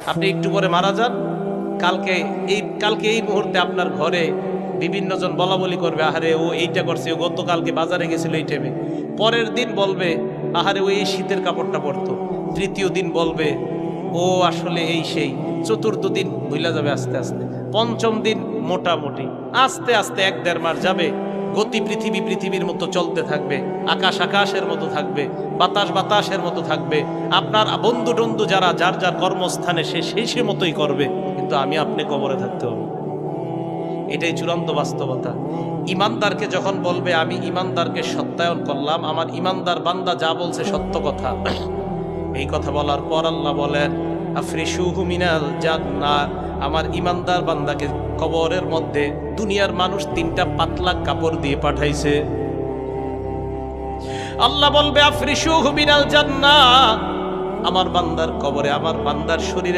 আপনি একটু পরে মারা যান, কালকে এই মুহূর্তে আপনার ঘরে বিভিন্ন জন বলা বলি করবে, আহারে ও এইটা করছে, ও গতকালকে বাজারে গেছিল এই টাইমে। পরের দিন বলবে আহারে ও এই শীতের কাপড়টা পরতো। তৃতীয় দিন বলবে ও আসলে এই সেই। চতুর্থ দিন ভুলা যাবে আস্তে আস্তে। পঞ্চম দিন মোটামুটি আস্তে আস্তে 1-1.5 মাস যাবে। গতি পৃথিবীর মতো চলতে থাকবে, আকাশ আকাশের মতো থাকবে, বাতাস বাতাসের মতো থাকবে। আপনার বন্ধু টন্ধু যারা যার যার কর্মস্থানে সে মতোই করবে, কিন্তু আমি আপনি কবরে থাকতে হবে। এটাই চূড়ান্ত বাস্তবতা। ইমানদারকে যখন বলবে আমি ইমানদারকে সত্যায়ন করলাম, আমার ইমানদার বান্দা যা বলছে সত্য কথা, এই কথা বলার পর আল্লাহ বলেন আফরিশুহু মিনাল জান্নাহ, আমার ইমানদার বান্দাকে কবরের মধ্যে দুনিয়ার মানুষ 3টা পাতলা কাপড় দিয়ে পাঠাইছে। আল্লাহ বলবে আফরিশুহু মিনাল জান্নাহ, আমার বান্দার কবরে, আমার বান্দার শরীরে